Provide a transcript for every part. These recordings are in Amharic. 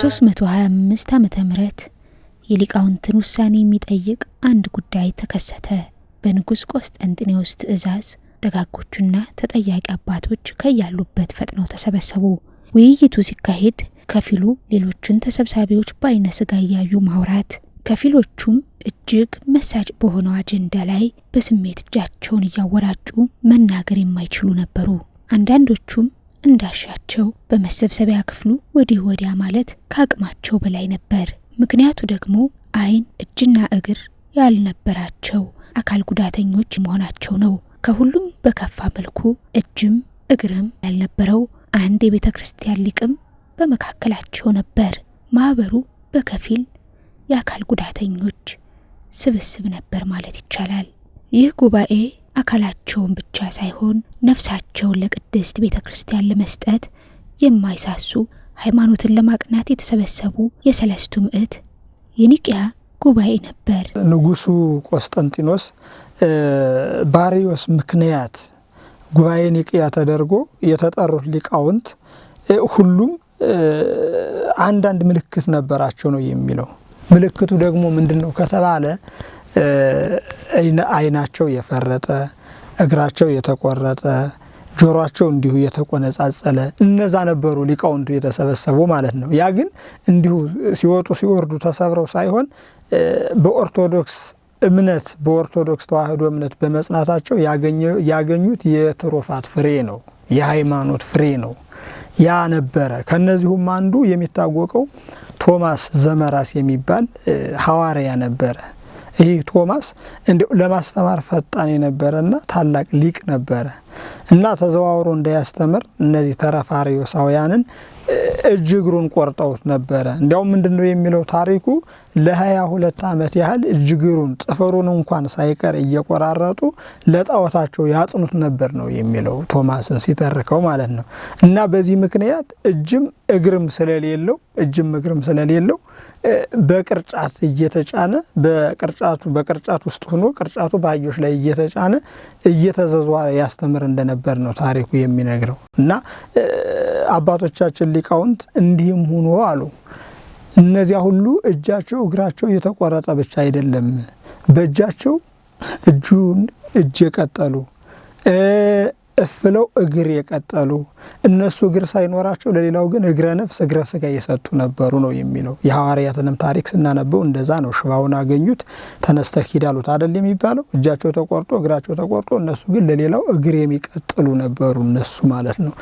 በ325 ዓመተ ምህረት የሊቃውንትን ውሳኔ የሚጠይቅ አንድ ጉዳይ ተከሰተ። በንጉስ ቆስጠንጢኖስ ትእዛዝ ደጋጎቹና ተጠያቂ አባቶች ከያሉበት ፈጥነው ተሰበሰቡ። ውይይቱ ሲካሄድ ከፊሉ ሌሎችን ተሰብሳቢዎች በአይነ ስጋ ያዩ ማውራት፣ ከፊሎቹም እጅግ መሳጭ በሆነው አጀንዳ ላይ በስሜት እጃቸውን እያወራጩ መናገር የማይችሉ ነበሩ። አንዳንዶቹም እንዳሻቸው በመሰብሰቢያ ክፍሉ ወዲህ ወዲያ ማለት ከአቅማቸው በላይ ነበር። ምክንያቱ ደግሞ አይን፣ እጅና እግር ያልነበራቸው አካል ጉዳተኞች መሆናቸው ነው። ከሁሉም በከፋ መልኩ እጅም እግርም ያልነበረው አንድ የቤተ ክርስቲያን ሊቅም በመካከላቸው ነበር። ማህበሩ በከፊል የአካል ጉዳተኞች ስብስብ ነበር ማለት ይቻላል። ይህ ጉባኤ አካላቸውን ብቻ ሳይሆን ነፍሳቸውን ለቅድስት ቤተ ክርስቲያን ለመስጠት የማይሳሱ ሃይማኖትን ለማቅናት የተሰበሰቡ የሰለስቱ ምዕት የኒቅያ ጉባኤ ነበር። ንጉሱ ቆስጠንጢኖስ ባሪዮስ ምክንያት ጉባኤ ኒቅያ ተደርጎ የተጠሩት ሊቃውንት ሁሉም አንዳንድ ምልክት ነበራቸው ነው የሚለው። ምልክቱ ደግሞ ምንድነው ከተባለ አይናቸው የፈረጠ፣ እግራቸው የተቆረጠ፣ ጆሮአቸው እንዲሁ የተቆነጻጸለ እነዛ ነበሩ ሊቃውንቱ የተሰበሰቡ ማለት ነው። ያ ግን እንዲሁ ሲወጡ ሲወርዱ ተሰብረው ሳይሆን በኦርቶዶክስ እምነት በኦርቶዶክስ ተዋህዶ እምነት በመጽናታቸው ያገኙት የትሩፋት ፍሬ ነው፣ የሃይማኖት ፍሬ ነው። ያ ነበረ። ከነዚሁም አንዱ የሚታወቀው ቶማስ ዘመራስ የሚባል ሐዋርያ ነበረ። ይህ ቶማስ ለማስተማር ፈጣን የነበረና ታላቅ ሊቅ ነበረ እና ተዘዋውሮ እንዳያስተምር እነዚህ ተረፋሪዮሳውያንን እጅ እግሩን ቆርጠውት ነበረ። እንዲያውም ምንድነው የሚለው ታሪኩ ለ22 ዓመት ያህል እጅ እግሩን ጥፍሩን እንኳን ሳይቀር እየቆራረጡ ለጣዖታቸው ያጥኑት ነበር ነው የሚለው ቶማስን ሲተርከው ማለት ነው። እና በዚህ ምክንያት እጅም እግርም ስለሌለው በቅርጫት እየተጫነ በቅርጫት ውስጥ ሆኖ ቅርጫቱ በአህዮች ላይ እየተጫነ እየተዘዟ ያስተምር እንደነበር ነው ታሪኩ የሚነግረው። እና አባቶቻችን ሊቃውንት እንዲህም ሆኖ አሉ። እነዚያ ሁሉ እጃቸው እግራቸው የተቆረጠ ብቻ አይደለም፣ በእጃቸው እጅ የቀጠሉ እፍለው እግር የቀጠሉ እነሱ እግር ሳይኖራቸው ለሌላው ግን እግረ ነፍስ እግረ ስጋ የሰጡ ነበሩ ነው የሚለው። የሐዋርያትንም ታሪክ ስናነበው እንደዛ ነው። ሽባውን አገኙት፣ ተነስተህ ሂድ አሉት አይደል የሚባለው። እጃቸው ተቆርጦ እግራቸው ተቆርጦ እነሱ ግን ለሌላው እግር የሚቀጥሉ ነበሩ እነሱ ማለት ነው።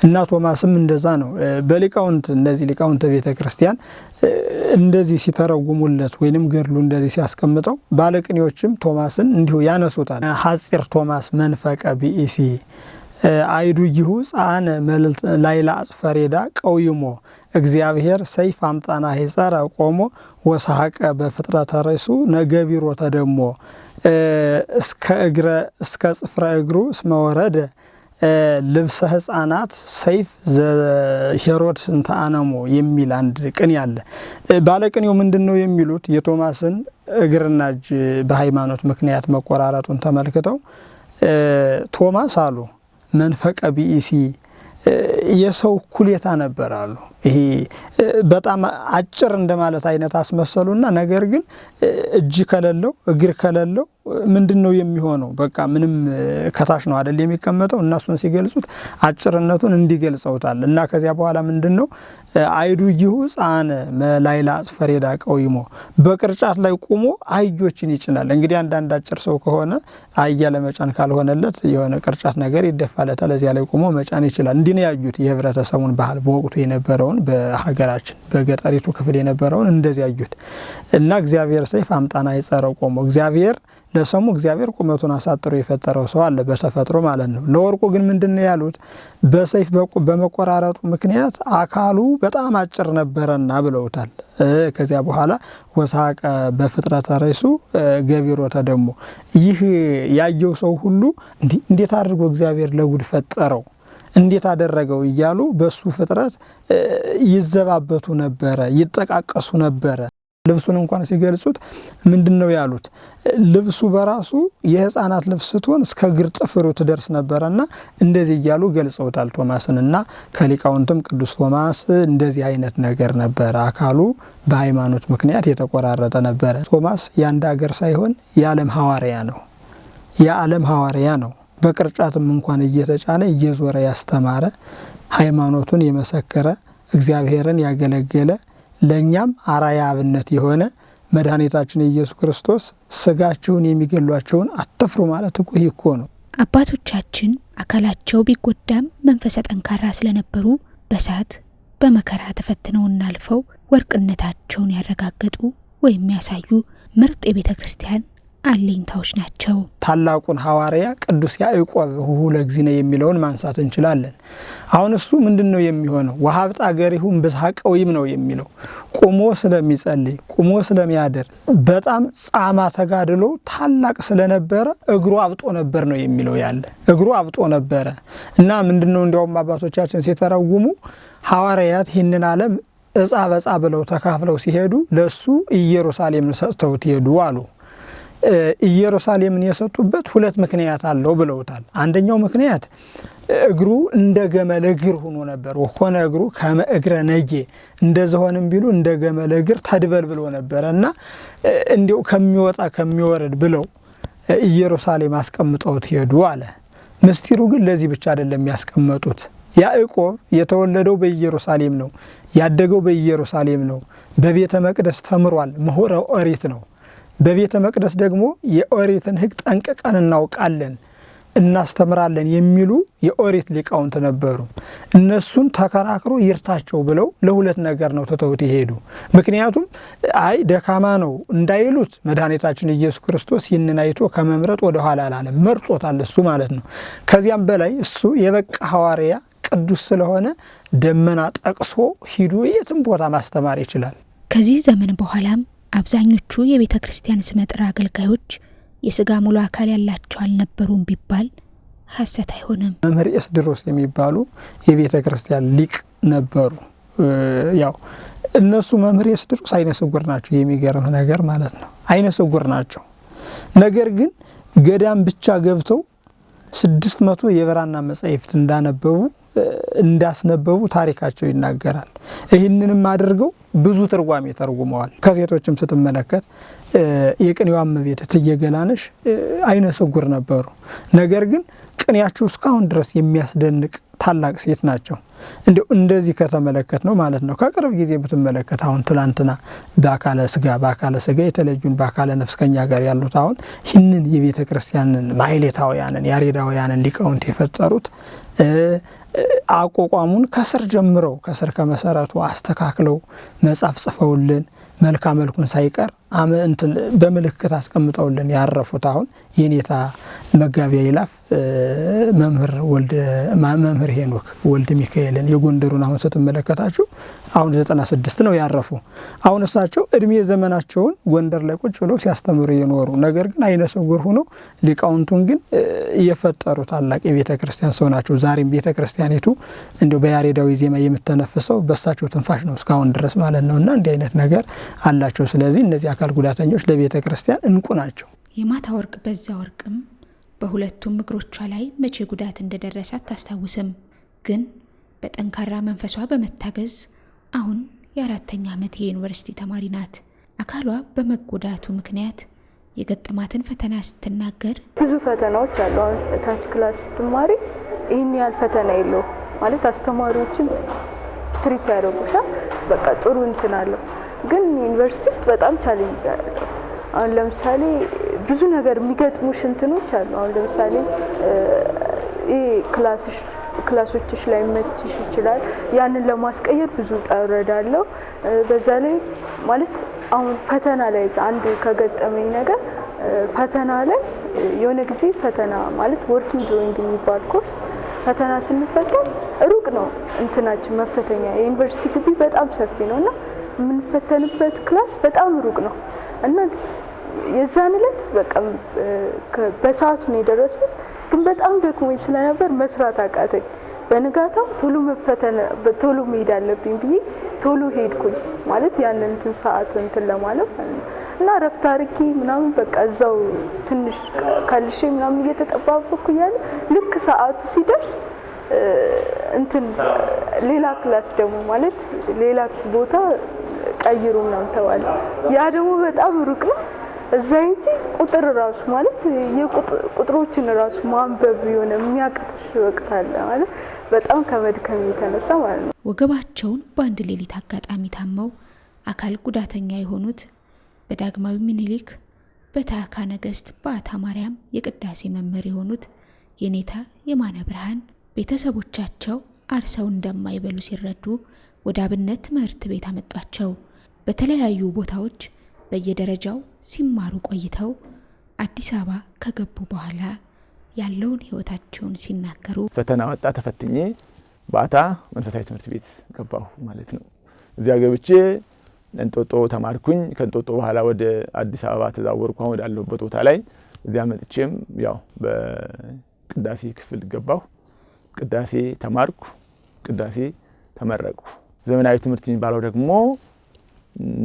እና ቶማስም እንደዛ ነው። በሊቃውንት እነዚህ ሊቃውንት ቤተ ክርስቲያን እንደዚህ ሲተረጉሙለት ወይንም ገድሉ እንደዚህ ሲያስቀምጠው ባለቅኔዎችም ቶማስን እንዲሁ ያነሱታል። ሐጺር ቶማስ መንፈቀ ቢኢሲ አይዱ ይሁ ጻነ ላይላ አጽፈሬዳ ቀውይሞ እግዚአብሔር ሰይፍ አምጣና ሄጸረ ቆሞ ወሳሐቀ በፍጥረተ ርእሱ ነገቢሮ ተደሞ እስከ ጽፍረ እግሩ እስመ ወረደ ልብሰ ሕፃናት ሰይፍ ሄሮድስ እንተ አነሞ የሚል አንድ ቅኔ አለ። ባለቅኔው ምንድነው የሚሉት የቶማስን እግርና እጅ በሃይማኖት ምክንያት መቆራረጡን ተመልክተው ቶማስ አሉ መንፈቀ ቢኢሲ የሰው ኩሌታ ነበር አሉ። ይሄ በጣም አጭር እንደማለት አይነት አስመሰሉና ነገር ግን እጅ ከሌለው እግር ከሌለው ምንድነው የሚሆነው? በቃ ምንም ከታች ነው አይደል የሚቀመጠው። እነሱን ሲገልጹት አጭርነቱን እንዲገልጸውታል። እና ከዚያ በኋላ ምንድነው አይዱ ይሁ ጻነ ላይላ አጽፈሬዳ ቀውይሞ በቅርጫት ላይ ቆሞ አህዮችን ይጭናል። እንግዲህ አንዳንድ አጭር ሰው ከሆነ አህያ ለመጫን ካልሆነለት የሆነ ቅርጫት ነገር ይደፋለታል፣ እዚያ ላይ ቆሞ መጫን ይችላል። እንዲህ ነው ያዩት የህብረተሰቡን ባህል በወቅቱ የነበረውን በሀገራችን በገጠሪቱ ክፍል የነበረውን እንደዚህ ያዩት። እና እግዚአብሔር ሰይፍ አምጣና ይጸረው ቆሞ እግዚአብሔር ቁመቱን አሳጥሮ የፈጠረው ሰው አለ በተፈጥሮ ማለት ነው። ለወርቁ ግን ምንድነው ያሉት? በሰይፍ በመቆራረጡ ምክንያት አካሉ በጣም አጭር ነበረና ብለውታል። ከዚያ በኋላ ወሳቀ በፍጥረተ ርእሱ ገቢሮ ተደሞ ይህ ያየው ሰው ሁሉ እንዴት አድርጎ እግዚአብሔር ለጉድ ፈጠረው እንዴት አደረገው እያሉ በሱ ፍጥረት ይዘባበቱ ነበረ፣ ይጠቃቀሱ ነበረ። ልብሱን እንኳን ሲገልጹት ምንድነው ያሉት? ልብሱ በራሱ የህፃናት ልብስ ስትሆን እስከ እግር ጥፍሩ ትደርስ ነበርና እንደዚህ እያሉ ገልጸውታል ቶማስንና ከሊቃውንቱም ቅዱስ ቶማስ እንደዚህ አይነት ነገር ነበረ። አካሉ በሃይማኖት ምክንያት የተቆራረጠ ነበረ። ቶማስ የአንድ ሀገር ሳይሆን የዓለም ሐዋርያ ነው። የዓለም ሐዋርያ ነው። በቅርጫትም እንኳን እየተጫነ እየዞረ ያስተማረ፣ ሃይማኖቱን የመሰከረ፣ እግዚአብሔርን ያገለገለ፣ ለኛም አራያ አብነት የሆነ መድኃኒታችን ኢየሱስ ክርስቶስ ስጋችሁን የሚገሏቸውን አትፍሩ ማለት እኮ ነው። አባቶቻችን አካላቸው ቢጎዳም መንፈሰ ጠንካራ ስለነበሩ በሳት በመከራ ተፈትነውና አልፈው ወርቅነታቸውን ያረጋገጡ ወይም ያሳዩ ምርጥ የቤተ ክርስቲያን አለኝታዎች ናቸው። ታላቁን ሐዋርያ ቅዱስ ያዕቆብ ሁለ ጊዜነ የሚለውን ማንሳት እንችላለን። አሁን እሱ ምንድነው የሚሆነው? ወሀብጣ ገሪሁም ብዝሐቀዊም ነው የሚለው። ቁሞ ስለሚጸልይ ቁሞ ስለሚያደር በጣም ጻማ ተጋድሎ ታላቅ ስለነበረ እግሩ አብጦ ነበር ነው የሚለው ያለ እግሩ አብጦ ነበረ እና ምንድነው እንዲያውም አባቶቻችን ሲተረጉሙ ሐዋርያት ይህንን ዓለም እጻ በጻ ብለው ተካፍለው ሲሄዱ ለሱ ኢየሩሳሌምን ሰጥተውት ሄዱ አሉ። ኢየሩሳሌምን የሰጡበት ሁለት ምክንያት አለው ብለውታል። አንደኛው ምክንያት እግሩ እንደ ገመል እግር ሆኖ ነበር። ወኮነ እግሩ ከመ እግረ ነጌ እንደዚሆንም ቢሉ እንደ ገመል እግር ተድበልብሎ ነበርና እንዲው ከሚወጣ ከሚወርድ ብለው ኢየሩሳሌም አስቀምጠውት ሄዱ አለ። ምስጢሩ ግን ለዚህ ብቻ አይደለም ያስቀመጡት። ያዕቆብ የተወለደው በኢየሩሳሌም ነው፣ ያደገው በኢየሩሳሌም ነው። በቤተ መቅደስ ተምሯል። ምሁረ ኦሪት ነው። በቤተ መቅደስ ደግሞ የኦሪትን ሕግ ጠንቅቀን እናውቃለን እናስተምራለን የሚሉ የኦሪት ሊቃውንት ነበሩ። እነሱን ተከራክሮ ይርታቸው ብለው ለሁለት ነገር ነው ተተውት ይሄዱ። ምክንያቱም አይ ደካማ ነው እንዳይሉት መድኃኒታችን ኢየሱስ ክርስቶስ ይህንን አይቶ ከመምረጥ ወደ ኋላ አላለም፣ መርጦታል እሱ ማለት ነው። ከዚያም በላይ እሱ የበቃ ሐዋርያ ቅዱስ ስለሆነ ደመና ጠቅሶ ሂዶ የትም ቦታ ማስተማር ይችላል። ከዚህ ዘመን በኋላም አብዛኞቹ የቤተ ክርስቲያን ስመጥር አገልጋዮች የስጋ ሙሉ አካል ያላቸው አልነበሩም ቢባል ሐሰት አይሆንም። መምህር ኤስድሮስ የሚባሉ የቤተ ክርስቲያን ሊቅ ነበሩ። ያው እነሱ መምህር ኤስድሮስ አይነ ስውር ናቸው። የሚገርም ነገር ማለት ነው፣ አይነ ስውር ናቸው። ነገር ግን ገዳም ብቻ ገብተው 600 የብራና መጻሕፍት እንዳስነበቡ ታሪካቸው ይናገራል። ይህንንም አድርገው ብዙ ትርጓሜ ተርጉመዋል። ከሴቶችም ስትመለከት የቅኔዋ እመቤት እትዬ ገላነሽ አይነ ስውር ነበሩ። ነገር ግን ቅኔያቸው እስካሁን ድረስ የሚያስደንቅ ታላቅ ሴት ናቸው። እንደዚህ ከተመለከት ነው ማለት ነው። ከቅርብ ጊዜ ብትመለከት አሁን ትላንትና በአካለ ስጋ የተለዩን በአካለ ነፍስ ከኛ ጋር ያሉት አሁን ይህንን የቤተ ክርስቲያንን ማሕሌታውያንን ያሬዳውያንን ሊቃውንት የፈጠሩት አቋቋሙን ከስር ጀምረው ከስር ከመሰረቱ አስተካክለው መጽሐፍ ጽፈውልን መልካ መልኩን ሳይቀር በምልክት አስቀምጠውልን ያረፉት አሁን የኔታ መጋቢያ ይላፍ መምህር ሄኖክ ወልደ ሚካኤልን የጎንደሩን አሁን ስትመለከታችሁ አሁን 96 ነው ያረፉ። አሁን እሳቸው እድሜ ዘመናቸውን ጎንደር ላይ ቁጭ ብለው ሲያስተምሩ የኖሩ ነገር ግን አይነ ስውር ሆኖ ሊቃውንቱን ግን የፈጠሩ ታላቅ የቤተ ክርስቲያን ሰው ናቸው። ዛሬም ቤተ ክርስቲያኒቱ እንደው በያሬዳዊ ዜማ የምትተነፍሰው በእሳቸው ትንፋሽ ነው እስካሁን ድረስ ማለት ነውና እንዲህ አይነት ነገር አላቸው። ስለዚህ እነዚህ አካል ጉዳተኞች ለቤተ ክርስቲያን እንቁ ናቸው። የማታ ወርቅ በዛ ወርቅም በሁለቱም እግሮቿ ላይ መቼ ጉዳት እንደደረሰ አታስታውስም። ግን በጠንካራ መንፈሷ በመታገዝ አሁን የ4ኛ ዓመት የዩኒቨርሲቲ ተማሪ ናት። አካሏ በመጎዳቱ ምክንያት የገጠማትን ፈተና ስትናገር ብዙ ፈተናዎች አሉ። አሁን ታች ክላስ ስትማሪ ይህን ያህል ፈተና የለው ማለት አስተማሪዎችን ትሪት ያደርጉሻል። በቃ ጥሩ እንትን አለው። ግን ዩኒቨርሲቲ ውስጥ በጣም ቻሌንጅ አለው። አሁን ለምሳሌ ብዙ ነገር የሚገጥሙሽ እንትኖች አሉ። አሁን ለምሳሌ ክላሶችሽ ላይ መችሽ ይችላል። ያንን ለማስቀየር ብዙ ጠረዳለው። በዛ ላይ ማለት አሁን ፈተና ላይ አንዱ ከገጠመኝ ነገር ፈተና ላይ የሆነ ጊዜ ፈተና ማለት ወርኪንግ ድሮይንግ የሚባል ኮርስ ፈተና ስንፈተን ሩቅ ነው እንትናችን መፈተኛ የዩኒቨርሲቲ ግቢ በጣም ሰፊ ነውና የምንፈተንበት ክላስ በጣም ሩቅ ነው እና የዛን ዕለት በቃ በሰዓቱ ነው የደረስኩት። ግን በጣም ደክሞኝ ስለነበር መስራት አቃተኝ። በንጋታው ቶሎ መሄድ አለብኝ ብዬ ቶሎ ሄድኩኝ ማለት ያንን እንትን ሰዓት እንትን ለማለት እና ረፍት አርኪ ምናምን በቃ እዛው ትንሽ ካልሽ ምናምን እየተጠባበኩ ያለ ልክ ሰዓቱ ሲደርስ እንትን ሌላ ክላስ ደግሞ ማለት ሌላ ቦታ ቀይሩ ምናምን ተባለ። ያ ደግሞ በጣም ሩቅ ነው። እዛ ሄጄ ቁጥር ራሱ ማለት የቁጥሮችን ራሱ ማንበብ የሆነ የሚያቅትሽ ወቅት አለ ማለት በጣም ከመድከም የተነሳ ማለት ነው። ወገባቸውን በአንድ ሌሊት አጋጣሚ ታመው አካል ጉዳተኛ የሆኑት በዳግማዊ ምኒልክ በታዕካ ነገሥት በዓታ ማርያም የቅዳሴ መምህር የሆኑት የኔታ የማነ ብርሃን ቤተሰቦቻቸው አርሰው እንደማይበሉ ሲረዱ ወደ አብነት ትምህርት ቤት አመጧቸው። በተለያዩ ቦታዎች በየደረጃው ሲማሩ ቆይተው አዲስ አበባ ከገቡ በኋላ ያለውን ህይወታቸውን ሲናገሩ ፈተና ወጣ ተፈትኜ በዓታ መንፈሳዊ ትምህርት ቤት ገባሁ ማለት ነው። እዚያ ገብቼ እንጦጦ ተማርኩኝ። ከእንጦጦ በኋላ ወደ አዲስ አበባ ተዛወርኩ ወዳለሁበት ቦታ ላይ። እዚያ መጥቼም ያው በቅዳሴ ክፍል ገባሁ። ቅዳሴ ተማርኩ፣ ቅዳሴ ተመረቅኩ። ዘመናዊ ትምህርት የሚባለው ደግሞ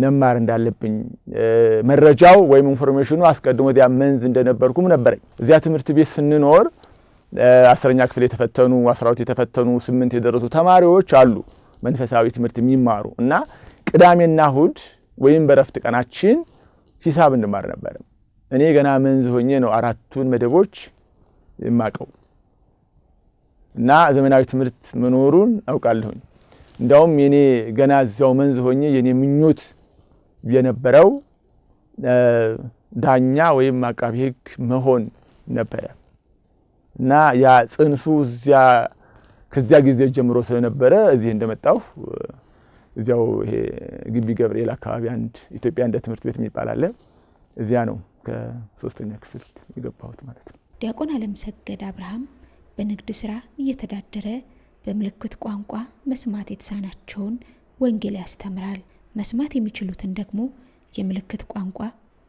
መማር እንዳለብኝ መረጃው ወይም ኢንፎርሜሽኑ አስቀድሞ ያ መንዝ እንደነበርኩም ነበረኝ። እዚያ ትምህርት ቤት ስንኖር 10ኛ ክፍል የተፈተኑ 12 የተፈተኑ 8 የደረሱ ተማሪዎች አሉ መንፈሳዊ ትምህርት የሚማሩ እና ቅዳሜና እሁድ ወይም በረፍት ቀናችን ሂሳብ እንማር ነበር። እኔ ገና መንዝ ሆኜ ነው 4ቱን መደቦች የማቀው እና ዘመናዊ ትምህርት መኖሩን አውቃለሁኝ። እንዳውም የኔ ገና እዛው መንዝ ሆኜ የኔ ምኞት የነበረው ዳኛ ወይም አቃቢ ሕግ መሆን ነበር እና ያ ጽንሱ ከዚያ ጊዜ ጀምሮ ስለነበረ እዚህ እንደመጣሁ እዚያው ይሄ ግቢ ገብርኤል አካባቢ አንድ ኢትዮጵያ እንደ ትምህርት ቤት የሚባል አለ። እዚያ ነው ከ3ኛ ክፍል የገባሁት ማለት ነው። ዲያቆን አለምሰገድ አብርሃም በንግድ ስራ እየተዳደረ በምልክት ቋንቋ መስማት የተሳናቸውን ወንጌል ያስተምራል። መስማት የሚችሉትን ደግሞ የምልክት ቋንቋ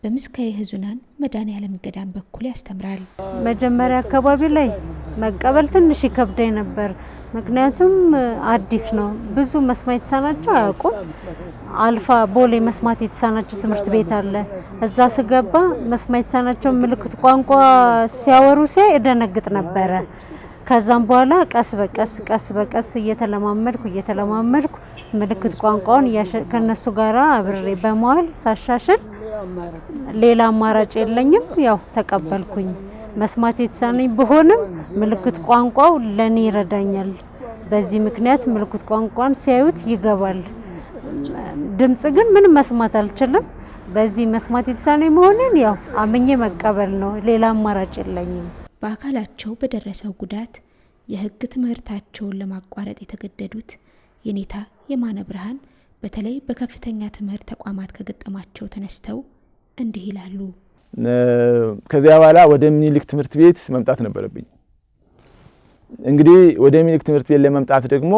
በምስካየ ሕዙናን መድኃኔዓለም ገዳም በኩል ያስተምራል። መጀመሪያ አካባቢ ላይ መቀበል ትንሽ ይከብደኝ ነበር። ምክንያቱም አዲስ ነው። ብዙ መስማት የተሳናቸው አያውቁም። አልፋ ቦሌ መስማት የተሳናቸው ትምህርት ቤት አለ። እዛ ስገባ መስማት የተሳናቸው ምልክት ቋንቋ ሲያወሩ ሲያይ እደነግጥ ነበረ። ከዛም በኋላ ቀስ በቀስ እየተለማመድኩ ምልክት ቋንቋውን ከነሱ ጋራ አብሬ በመዋል ሳሻሽል ሌላ አማራጭ የለኝም። ያው ተቀበልኩኝ። መስማት የተሳነኝ ቢሆንም ምልክት ቋንቋው ለኔ ይረዳኛል። በዚህ ምክንያት ምልክት ቋንቋን ሲያዩት ይገባል። ድምጽ ግን ምንም መስማት አልችልም። በዚህ መስማት የተሳነኝ መሆንን ያው አምኜ መቀበል ነው። ሌላ አማራጭ የለኝም። በአካላቸው በደረሰው ጉዳት የሕግ ትምህርታቸውን ለማቋረጥ የተገደዱት የኔታ የማነ ብርሃን በተለይ በከፍተኛ ትምህርት ተቋማት ከገጠማቸው ተነስተው እንዲህ ይላሉ። ከዚያ በኋላ ወደ ምኒልክ ትምህርት ቤት መምጣት ነበረብኝ። እንግዲህ ወደ ምኒልክ ትምህርት ቤት ለመምጣት ደግሞ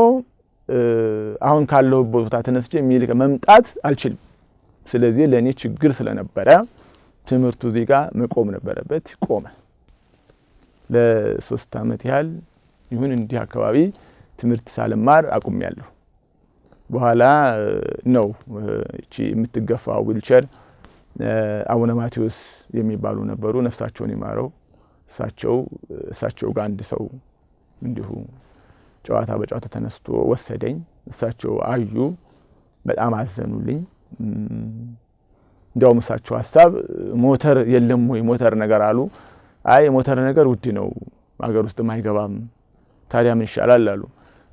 አሁን ካለሁበት ቦታ ተነስቼ ምኒልክ መምጣት አልችልም። ስለዚህ ለኔ ችግር ስለነበረ ትምህርቱ እዚህ ጋር መቆም ነበረበት። ቆመ። ለ3 ዓመት ያህል ይሁን እንዲህ አካባቢ ትምህርት ሳልማር አቁሜያለሁ። በኋላ ነው እቺ የምትገፋው ዊልቸር አቡነ ማቴዎስ የሚባሉ ነበሩ፣ ነፍሳቸውን ይማረው። እሳቸው ጋር አንድ ሰው እንዲሁ ጨዋታ በጨዋታ ተነስቶ ወሰደኝ። እሳቸው አዩ፣ በጣም አዘኑልኝ። እንዲያውም እሳቸው ሐሳብ ሞተር የለም ወይ ሞተር ነገር አሉ። አይ ሞተር ነገር ውድ ነው፣ ሀገር ውስጥ ማይገባም፣ ታዲያ ምን ይሻላል አሉ።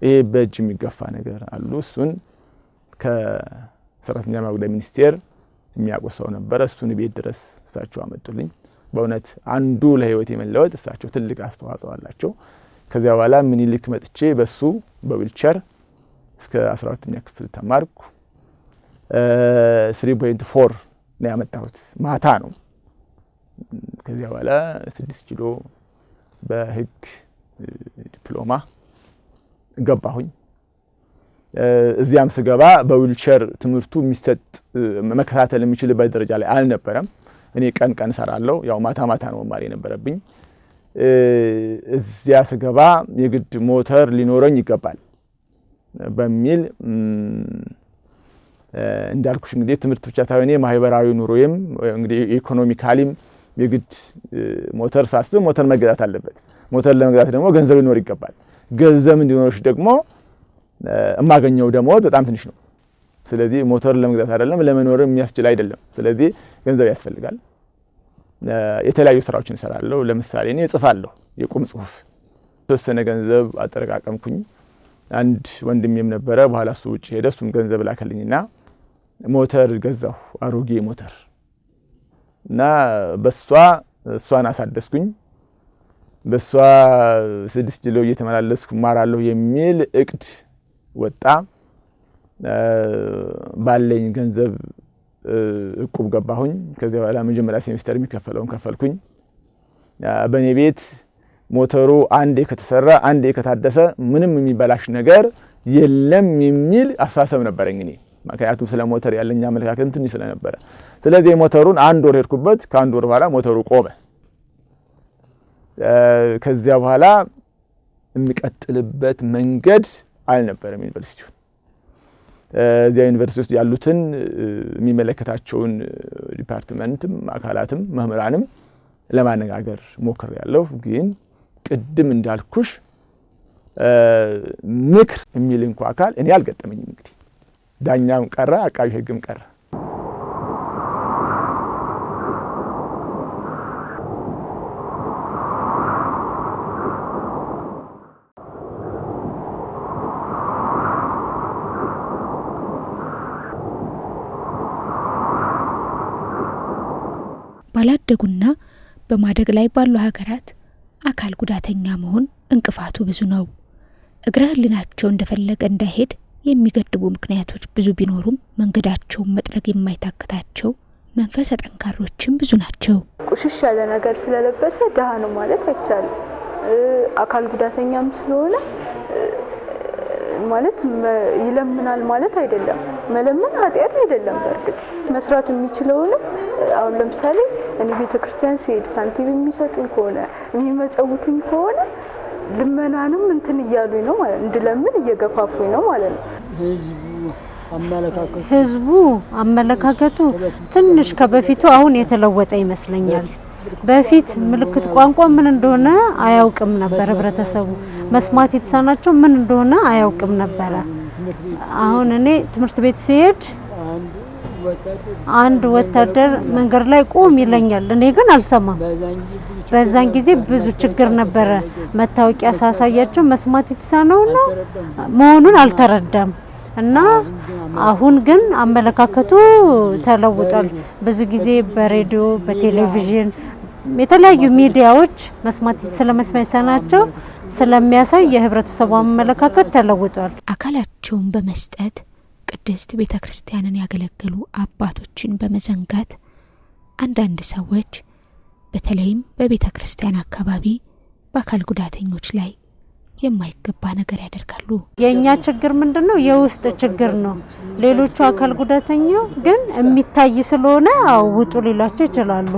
ይሄ በእጅ የሚገፋ ነገር አሉ። እሱን ከሰራተኛ ማጉዳይ ሚኒስቴር የሚያቆሰው ነበር። እሱን ቤት ድረስ እሳቸው አመጡልኝ። በእውነት አንዱ ለህይወት የመለወጥ እሳቸው ትልቅ አስተዋጽኦ አላቸው። ከዚያ በኋላ ምኒልክ መጥቼ በሱ በዊልቸር እስከ 12ኛ ክፍል ተማርኩ። 3.4 ነው ያመጣሁት፣ ማታ ነው። ከዚያ በኋላ 6 ኪሎ በህግ ዲፕሎማ ገባሁኝ። እዚያም ስገባ በዊልቸር ትምህርቱ የሚሰጥ መከታተል የሚችልበት ደረጃ ላይ አልነበረም። እኔ ቀን ሰራለሁ፣ ያው ማታ ነው መማር የነበረብኝ። እዚያ ስገባ የግድ ሞተር ሊኖረኝ ይገባል በሚል እንዳልኩሽ እንግዲህ ትምህርት ብቻ ሳይሆን ማህበራዊ ኑሮዬም እንግዲህ ኢኮኖሚካሊም የግድ ሞተር ሳስብ ሞተር መገዛት አለበት። ሞተር ለመግዛት ደግሞ ገንዘብ ሊኖር ይገባል። ገንዘብ እንዲኖርሽ ደግሞ የማገኘው ደሞዝ በጣም ትንሽ ነው። ስለዚህ ሞተር ለመግዛት አይደለም ለመኖርም የሚያስችል አይደለም። ስለዚህ ገንዘብ ያስፈልጋል። የተለያዩ ስራዎችን እሰራለሁ። ለምሳሌ እኔ እጽፋለሁ የቁም ጽሁፍ። ተወሰነ ገንዘብ አጠረቃቀምኩኝ። አንድ ወንድሜም ነበረ በኋላ እሱ ውጭ ሄደ። እሱም ገንዘብ ላከልኝና ሞተር ገዛሁ፣ አሮጌ ሞተር እና እሷን አሳደስኩኝ። በሷ 6 ኪሎ እየተመላለስኩ ማራለሁ የሚል እቅድ ወጣ። ባለኝ ገንዘብ እቁብ ገባሁኝ። ከዚያ በኋላ መጀመሪያ ሴሚስተር የሚከፈለውን ከፈልኩኝ። በኔ ቤት ሞተሩ አንዴ ከተሰራ አንዴ ከታደሰ ምንም የሚበላሽ ነገር የለም የሚል አሳሰብ ነበረኝ እኔ። ምክንያቱም ስለ ሞተር ያለኝ አመለካከት ትንሽ ስለነበረ። ስለዚህ ሞተሩን 1 ወር ሄድኩበት። ከ1 ወር በኋላ ሞተሩ ቆመ። ከዚያ በኋላ የሚቀጥልበት መንገድ አልነበረም። ዩኒቨርሲቲው እዚያ ዩኒቨርሲቲ ውስጥ ያሉትን የሚመለከታቸውን ዲፓርትመንትም አካላትም መምህራንም ለማነጋገር ሞክሬያለሁ። ግን ቅድም እንዳልኩሽ ምክር የሚል እንኳን አካል እኔ አልገጠመኝም። እንግዲህ ዳኛም ቀረ፣ አቃቢ ሕግም ቀረ። ባላደጉና በማደግ ላይ ባሉ ሀገራት አካል ጉዳተኛ መሆን እንቅፋቱ ብዙ ነው። እግረ ህሊናቸው እንደፈለገ እንዳይሄድ የሚገድቡ ምክንያቶች ብዙ ቢኖሩም መንገዳቸውን መጥረግ የማይታክታቸው መንፈሰ ጠንካሮችም ብዙ ናቸው። ቁሽሽ ያለ ነገር ስለለበሰ ደሃ ነው ማለት አይቻልም። አካል ጉዳተኛም ስለሆነ ማለት ይለምናል ማለት አይደለም። መለመን ኃጢአት አይደለም። በእርግጥ መስራት የሚችለውንም አሁን ለምሳሌ እኔ ቤተክርስቲያን ሲሄድ ሳንቲም የሚሰጡኝ ከሆነ የሚመጸውቱኝ ከሆነ ልመናንም እንትን እያሉኝ ነው ማለት እንድለምን እየገፋፉኝ ነው ማለት ነው። ህዝቡ አመለካከቱ ትንሽ ከበፊቱ አሁን የተለወጠ ይመስለኛል። በፊት ምልክት ቋንቋ ምን እንደሆነ አያውቅም ነበር ህብረተሰቡ። መስማት የተሳናቸው ምን እንደሆነ አያውቅም ነበር። አሁን እኔ ትምህርት ቤት ሲሄድ አንድ ወታደር መንገድ ላይ ቆም ይለኛል፣ እኔ ግን አልሰማም። በዛን ጊዜ ብዙ ችግር ነበረ። መታወቂያ ሳሳያቸው መስማት የተሳነው ነው መሆኑን አልተረዳም። እና አሁን ግን አመለካከቱ ተለውጧል። ብዙ ጊዜ በሬዲዮ በቴሌቪዥን የተለያዩ ሚዲያዎች መስማት ስለመስማት የተሳናቸው ስለሚያሳይ የህብረተሰቡ አመለካከት ተለውጧል። አካላቸውን በመስጠት ቅድስት ቤተክርስቲያንን ያገለገሉ አባቶችን በመዘንጋት አንዳንድ ሰዎች በተለይም በቤተክርስቲያን አካባቢ በአካል ጉዳተኞች ላይ የማይገባ ነገር ያደርጋሉ። የኛ ችግር ምንድነው? የውስጥ ችግር ነው። ሌሎቹ አካል ጉዳተኛው ግን የሚታይ ስለሆነ አውጡ ሊሏቸው ይችላሉ።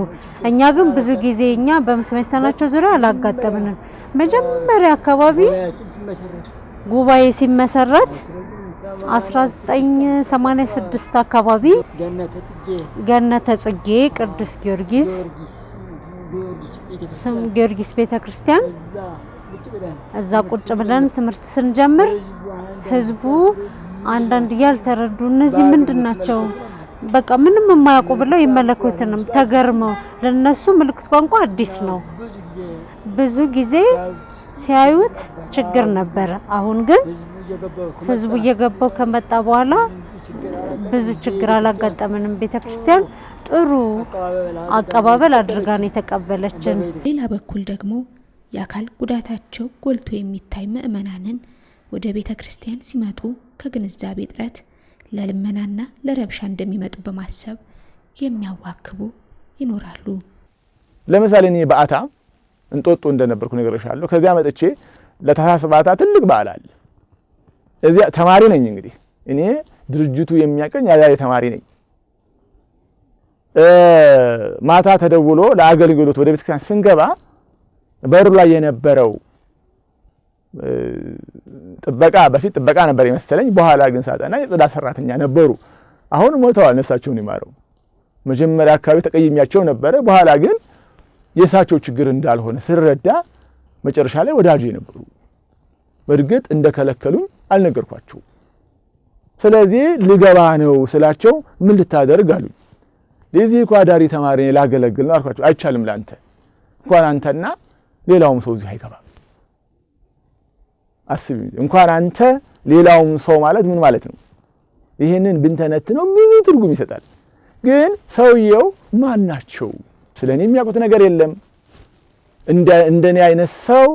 እኛ ግን ብዙ ጊዜ እኛ በመስማት የተሳናቸው ዙሪያ አላጋጠምንም። መጀመሪያ አካባቢ ጉባኤ ሲመሰረት 1986 አካባቢ ገነተ ጽጌ ቅዱስ ጊዮርጊስ ስም ጊዮርጊስ ቤተክርስቲያን እዛ ቁጭ ብለን ትምህርት ስንጀምር ህዝቡ አንዳንድ ያልተረዱ እነዚህ ምንድናቸው በቃ ምንም የማያውቁ ብለው ይመለከቱንም ተገርመው ለነሱ ምልክት ቋንቋ አዲስ ነው። ብዙ ጊዜ ሲያዩት ችግር ነበር። አሁን ግን ህዝቡ እየገባው ከመጣ በኋላ ብዙ ችግር አላጋጠመንም። ቤተክርስቲያን ጥሩ አቀባበል አድርጋ ነው የተቀበለችን። ሌላ በኩል ደግሞ የአካል ጉዳታቸው ጎልቶ የሚታይ ምእመናንን ወደ ቤተክርስቲያን ሲመጡ ከግንዛቤ እጥረት ለልመናና ለረብሻ እንደሚመጡ በማሰብ የሚያዋክቡ ይኖራሉ። ለምሳሌ እኔ በአታ እንጦጦ እንደነበርኩ ነገርሻለሁ። ከዚያ መጥቼ ለታህሳስ በአታ ትልቅ በዓል አለ። እዚያ ተማሪ ነኝ። እንግዲህ እኔ ድርጅቱ የሚያቀኝ ያዛሬ ተማሪ ነኝ። ማታ ተደውሎ ለአገልግሎት ወደ ቤተክርስቲያን ስንገባ በሩ ላይ የነበረው ጥበቃ በፊት ጥበቃ ነበር የመሰለኝ። በኋላ ግን ሳጠና የጽዳት ሰራተኛ ነበሩ። አሁን ሞተዋል፣ ነፍሳቸውን ይማረው። መጀመሪያ አካባቢ ተቀይሚያቸው ነበረ። በኋላ ግን የእሳቸው ችግር እንዳልሆነ ስረዳ መጨረሻ ላይ ወዳጄ ነበሩ። በእርግጥ እንደከለከሉኝ አልነገርኳቸው። ስለዚህ ልገባ ነው ስላቸው ምን ልታደርግ አሉኝ። ለዚህ እኮ አዳሪ ተማሪ ላገለግል ነው አልኳቸው። አይቻልም፣ ላንተ እንኳን አንተና ሌላውም ሰው እዚህ አይገባም። አስቢ፣ እንኳን አንተ ሌላውም ሰው ማለት ምን ማለት ነው? ይሄንን ብንተነትነው ብዙ ትርጉም ይሰጣል። ግን ሰውየው ማን ናቸው? ስለኔ የሚያውቁት ነገር የለም። እንደኔ አይነት ሰው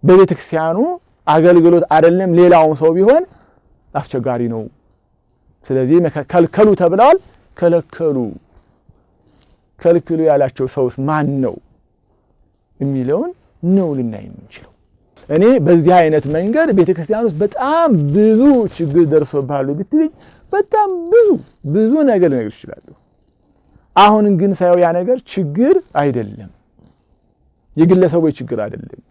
በቤተክርስቲያኑ አገልግሎት አይደለም ሌላውም ሰው ቢሆን አስቸጋሪ ነው። ስለዚህ ከልከሉ ተብለዋል፣ ከለከሉ። ከልክሉ ያላቸው ሰውስ ማን ነው የሚለውን ነው ልናይ የምንችለው። እኔ በዚህ አይነት መንገድ ቤተክርስቲያን ውስጥ በጣም ብዙ ችግር ደርሶባሉ ብትልኝ በጣም ብዙ ነገር ልነግር እችላለሁ። አሁን ግን ሳይው ያ ነገር ችግር አይደለም፣ የግለሰቦች ችግር አይደለም፣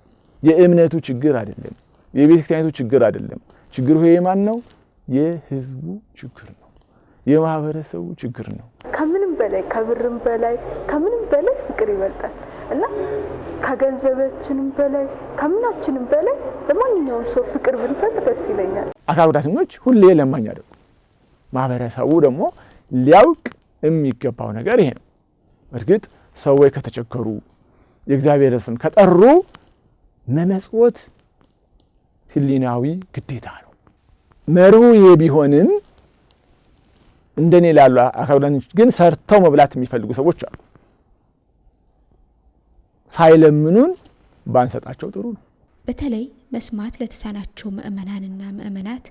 የእምነቱ ችግር አይደለም፣ የቤተክርስቲያኒቱ ችግር አይደለም። ችግሩ ይሄ ማን ነው? የህዝቡ ችግር ነው፣ የማህበረሰቡ ችግር ነው። ከምንም በላይ ከብርም በላይ ከምንም በላይ ፍቅር ይበልጣል እና ከገንዘባችንም በላይ ከምናችንም በላይ ለማንኛውም ሰው ፍቅር ብንሰጥ ደስ ይለኛል። አካል ጉዳተኞች ሁሌ ለማኝ አይደሉም። ማህበረሰቡ ደግሞ ሊያውቅ የሚገባው ነገር ይሄ ነው። እርግጥ ሰዎች ከተቸገሩ የእግዚአብሔር ስም ከጠሩ መመጽወት ህሊናዊ ግዴታ ነው። መርሁ ይሄ ቢሆንም እንደኔ ላሉ አካል ጉዳተኞች ግን ሰርተው መብላት የሚፈልጉ ሰዎች አሉ። ሳይለምኑን ባንሰጣቸው ጥሩ ነው። በተለይ መስማት ለተሳናቸው ምእመናንና ምእመናት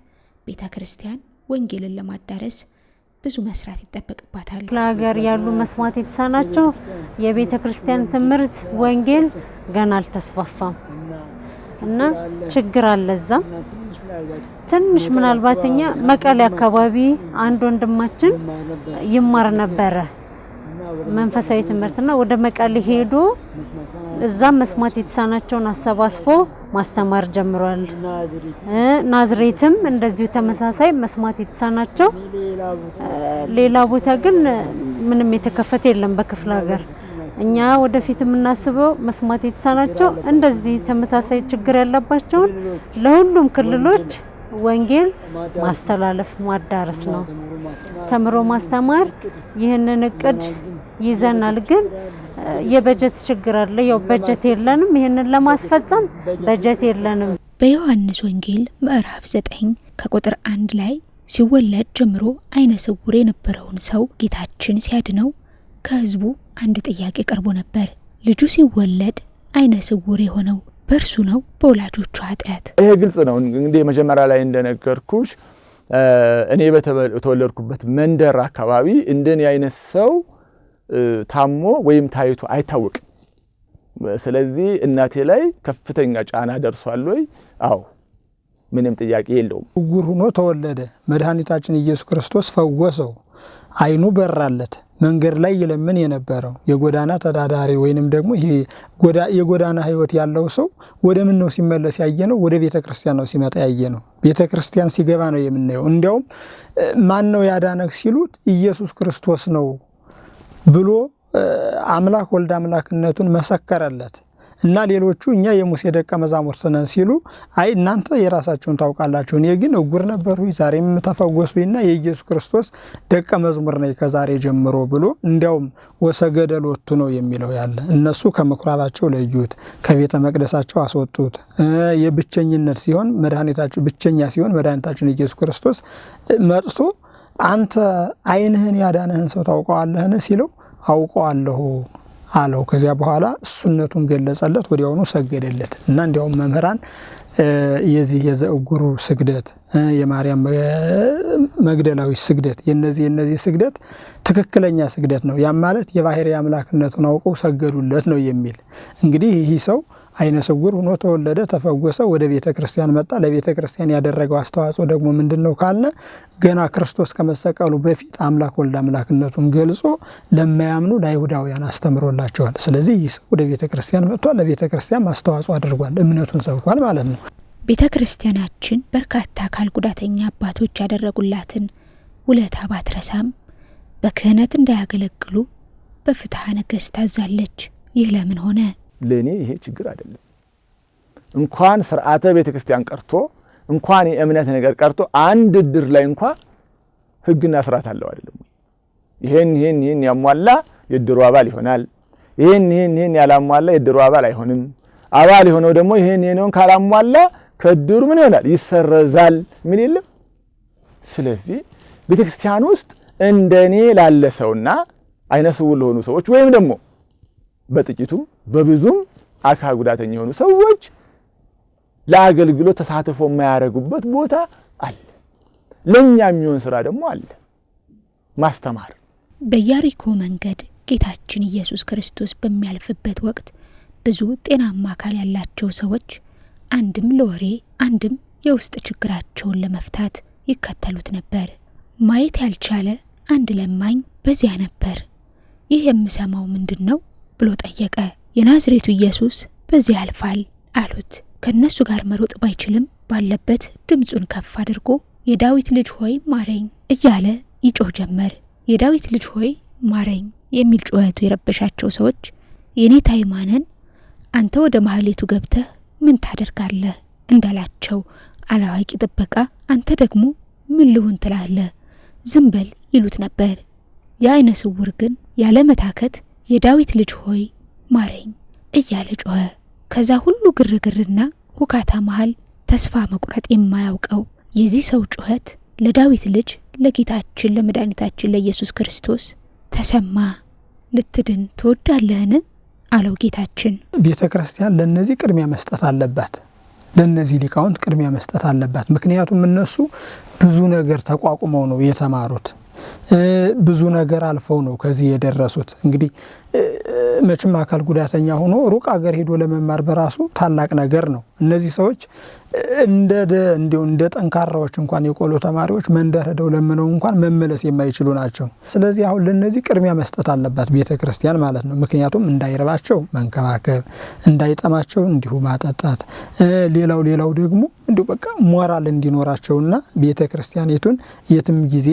ቤተክርስቲያን ወንጌልን ለማዳረስ ብዙ መስራት ይጠበቅባታል። ለሀገር ያሉ መስማት የተሳናቸው የቤተክርስቲያን ትምህርት ወንጌል ገና አልተስፋፋም እና ችግር አለዛም። ትንሽ ምናልባትኛ መቀሌ አካባቢ አንድ ወንድማችን ይማር ነበረ መንፈሳዊ ትምህርትና ወደ መቀሌ ሄዶ እዛም መስማት የተሳናቸውን አሰባስቦ ማስተማር ጀምሯል። ናዝሬትም እንደዚሁ ተመሳሳይ መስማት የተሳናቸው፣ ሌላ ቦታ ግን ምንም የተከፈተ የለም በክፍለ ሀገር። እኛ ወደፊት የምናስበው መስማት የተሳናቸው እንደዚህ ተመሳሳይ ችግር ያለባቸውን ለሁሉም ክልሎች ወንጌል ማስተላለፍ ማዳረስ ነው። ተምሮ ማስተማር ይህንን እቅድ ይዘናል። ግን የበጀት ችግር አለ። ያው በጀት የለንም፣ ይህንን ለማስፈጸም በጀት የለንም። በዮሐንስ ወንጌል ምዕራፍ 9 ከቁጥር 1 ላይ ሲወለድ ጀምሮ አይነ ስውር የነበረውን ሰው ጌታችን ሲያድነው ከህዝቡ አንድ ጥያቄ ቀርቦ ነበር። ልጁ ሲወለድ አይነ ስውር የሆነው በእርሱ ነው በወላጆቹ ኃጢአት? ይሄ ግልጽ ነው። እንግዲህ መጀመሪያ ላይ እንደነገርኩሽ እኔ በተወለድኩበት መንደር አካባቢ እንደኔ አይነት ሰው ታሞ ወይም ታይቶ አይታወቅም። ስለዚህ እናቴ ላይ ከፍተኛ ጫና ደርሷል ወይ? አዎ፣ ምንም ጥያቄ የለውም። ዕውር ሆኖ ተወለደ። መድኃኒታችን ኢየሱስ ክርስቶስ ፈወሰው። አይኑ በራለት። መንገድ ላይ ይለምን የነበረው የጎዳና ተዳዳሪ ወይንም ደግሞ የጎዳና ህይወት ያለው ሰው ወደ ምን ነው ሲመለስ ያየነው? ወደ ቤተክርስቲያን ነው ሲመጣ ያየነው። ቤተክርስቲያን ሲገባ ነው የምናየው። እንዲያውም ማን ነው ያዳነህ ሲሉት ኢየሱስ ክርስቶስ ነው ብሎ አምላክ ወልድ አምላክነቱን መሰከረለት እና ሌሎቹ እኛ የሙሴ ደቀ መዛሙርት ነን ሲሉ አይ እናንተ የራሳችሁን ታውቃላችሁ፣ እኔ ግን ዕውር ነበርኩ ዛሬም ተፈወስኩና የኢየሱስ ክርስቶስ ደቀ መዝሙር ነኝ ከዛሬ ጀምሮ ብሎ እንዲያውም ወሰገደል ወጥቶ ነው የሚለው ያለ። እነሱ ከምኩራባቸው ለዩት፣ ከቤተ መቅደሳቸው አስወጡት። የብቸኝነት ሲሆን መድኃኒታችን ብቸኛ ሲሆን መድኃኒታችን ኢየሱስ ክርስቶስ መጥቶ አንተ አይንህን ያዳነህን ሰው ታውቀዋለህን ሲለው አውቀዋለሁ አለው። ከዚያ በኋላ እሱነቱን ገለጸለት፣ ወዲያውኑ ሰገደለት እና እንዲያውም መምህራን የዚህ የዘዕውሩ ስግደት የማርያም መግደላዊ ስግደት የነዚህ ስግደት ትክክለኛ ስግደት ነው። ያም ማለት የባህሪ አምላክነቱን አውቀው ሰገዱለት ነው የሚል። እንግዲህ ይህ ሰው አይነ ስውር ሆኖ ተወለደ፣ ተፈወሰ፣ ወደ ቤተ ክርስቲያን መጣ። ለቤተ ክርስቲያን ያደረገው አስተዋጽኦ ደግሞ ምንድነው ካልነ ገና ክርስቶስ ከመሰቀሉ በፊት አምላክ ወልድ አምላክነቱን ገልጾ ለማያምኑ ለአይሁዳውያን አስተምሮላቸዋል። ስለዚህ ይህ ሰው ወደ ቤተ ክርስቲያን መጥቷል፣ ለቤተ ክርስቲያን አስተዋጽኦ አድርጓል፣ እምነቱን ሰብኳል ማለት ነው። ቤተ ክርስቲያናችን በርካታ አካል ጉዳተኛ አባቶች ያደረጉላትን ውለታ ባትረሳም በክህነት እንዳያገለግሉ በፍትሐ ነገሥት ታዛለች። ይህ ለምን ሆነ? ለኔ ይሄ ችግር አይደለም። እንኳን ሥርዓተ ቤተ ክርስቲያን ቀርቶ እንኳን የእምነት ነገር ቀርቶ አንድ ድር ላይ እንኳን ሕግና ሥርዓት አለው አይደለም? ይሄን ያሟላ የድሩ አባል ይሆናል። ይሄን ያላሟላ የድሩ አባል አይሆንም። አባል የሆነው ደግሞ ይሄን ካላሟላ ከድሩ ምን ይሆናል? ይሰረዛል። ምን የለም። ስለዚህ ቤተክርስቲያን ውስጥ እንደኔ ላለ ሰውና አይነ ስውር ለሆኑ ሰዎች ወይም ደግሞ በጥቂቱም በብዙም አካል ጉዳተኛ የሆኑ ሰዎች ለአገልግሎት ተሳትፎ የማያደርጉበት ቦታ አለ። ለኛ የሚሆን ስራ ደግሞ አለ፣ ማስተማር። በኢያሪኮ መንገድ ጌታችን ኢየሱስ ክርስቶስ በሚያልፍበት ወቅት ብዙ ጤናማ አካል ያላቸው ሰዎች አንድም ለወሬ አንድም የውስጥ ችግራቸውን ለመፍታት ይከተሉት ነበር። ማየት ያልቻለ አንድ ለማኝ በዚያ ነበር። ይህ የምሰማው ምንድነው ብሎ ጠየቀ። የናዝሬቱ ኢየሱስ በዚያ ያልፋል አሉት። ከነሱ ጋር መሮጥ ባይችልም ባለበት ድምጹን ከፍ አድርጎ የዳዊት ልጅ ሆይ ማረኝ እያለ ይጮህ ጀመር። የዳዊት ልጅ ሆይ ማረኝ የሚል ጩኸቱ የረበሻቸው ሰዎች የኔታ ይማነን አንተ ወደ ማህሌቱ ገብተህ ምን ታደርጋለህ እንዳላቸው አላዋቂ ጥበቃ አንተ ደግሞ ምን ልሁን ትላለህ ዝም በል ይሉት ነበር። የአይነ ስውር ግን ያለ መታከት የዳዊት ልጅ ሆይ ማረኝ እያለ ጮኸ። ከዛ ሁሉ ግርግርና ሁካታ መሃል ተስፋ መቁረጥ የማያውቀው የዚህ ሰው ጩኸት ለዳዊት ልጅ ለጌታችን ለመድኃኒታችን ለኢየሱስ ክርስቶስ ተሰማ። ልትድን ትወዳለህን አለው ጌታችን። ቤተ ክርስቲያን ለነዚህ ቅድሚያ መስጠት አለባት። ለነዚህ ሊቃውንት ቅድሚያ መስጠት አለባት። ምክንያቱም እነሱ ብዙ ነገር ተቋቁመው ነው የተማሩት። ብዙ ነገር አልፈው ነው ከዚህ የደረሱት። እንግዲህ መቼም አካል ጉዳተኛ ሆኖ ሩቅ አገር ሄዶ ለመማር በራሱ ታላቅ ነገር ነው። እነዚህ ሰዎች እንደ ጠንካራዎች እንኳን የቆሎ ተማሪዎች መንደር ሄደው ለምነው እንኳን መመለስ የማይችሉ ናቸው። ስለዚህ አሁን ለነዚህ ቅድሚያ መስጠት አለባት ቤተ ክርስቲያን ማለት ነው። ምክንያቱም እንዳይረባቸው መንከባከብ፣ እንዳይጠማቸው እንዲሁ ማጠጣት፣ ሌላው ደግሞ እንዲሁ በቃ ሞራል እንዲኖራቸውና ቤተ ክርስቲያኒቱን የትም ጊዜ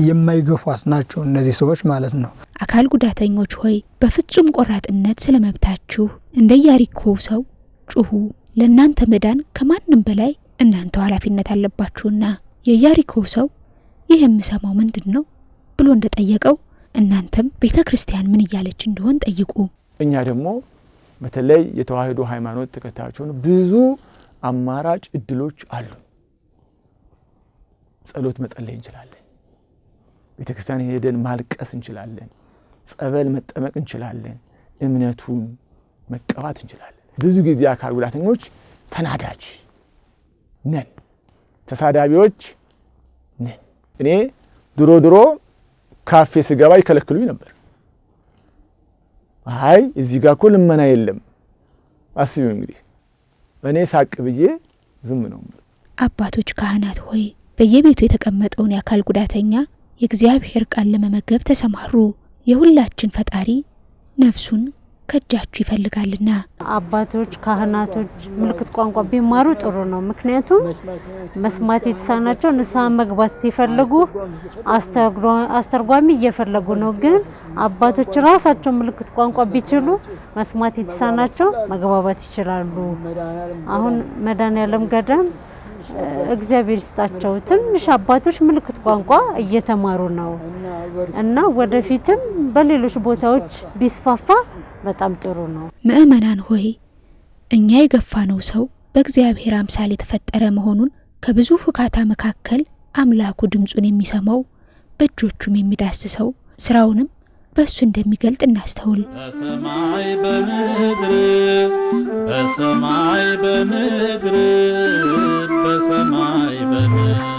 የማይገፏት ናቸው እነዚህ ሰዎች ማለት ነው። አካል ጉዳተኞች ሆይ በፍጹም ቆራጥነት ስለመብታችሁ እንደ ኢያሪኮ ሰው ጩሁ። ለእናንተ መዳን ከማንም በላይ እናንተው ኃላፊነት አለባችሁና። የኢያሪኮ ሰው ይህ የምሰማው ምንድነው ብሎ እንደጠየቀው እናንተም ቤተ ክርስቲያን ምን እያለች እንደሆን ጠይቁ። እኛ ደግሞ በተለይ የተዋህዶ ሃይማኖት ተከታዮች ብዙ አማራጭ እድሎች አሉ። ጸሎት መጸለይ እንችላለን። ቤተ ክርስቲያን ሄደን ማልቀስ እንችላለን። ጸበል መጠመቅ እንችላለን። እምነቱን መቀባት እንችላለን። ብዙ ጊዜ አካል ጉዳተኞች ተናዳጅ ነን፣ ተሳዳቢዎች ነን። እኔ ድሮ ካፌ ስገባ ይከለክሉኝ ነበር። አይ እዚህ ጋር እኮ ልመና የለም አስቢው እንግዲህ እኔ ሳቅ ብዬ ዝም ነው። አባቶች ካህናት ሆይ በየቤቱ የተቀመጠውን የአካል ጉዳተኛ የእግዚአብሔር ቃል ለመመገብ ተሰማሩ። የሁላችን ፈጣሪ ነፍሱን ከጃችሁ ይፈልጋልና። አባቶች ካህናቶች ምልክት ቋንቋ ቢማሩ ጥሩ ነው። ምክንያቱም መስማት የተሳናቸው ንስሐ መግባት ሲፈልጉ አስተርጓሚ እየፈለጉ ነው። ግን አባቶች ራሳቸው ምልክት ቋንቋ ቢችሉ መስማት የተሳናቸው መግባባት ይችላሉ። አሁን መድኃኔዓለም ገዳም እግዚአብሔር ይስጣቸው ትንሽ አባቶች ምልክት ቋንቋ እየተማሩ ነው እና ወደፊትም በሌሎች ቦታዎች ቢስፋፋ በጣም ጥሩ ነው። ምእመናን ሆይ እኛ የገፋነው ሰው በእግዚአብሔር አምሳል የተፈጠረ መሆኑን ከብዙ ሁካታ መካከል አምላኩ ድምጹን የሚሰማው በእጆቹም የሚዳስሰው ስራውንም በእሱ እንደሚገልጥ እናስተውል። በሰማይ በምድር በሰማይ በምድር በሰማይ በምድር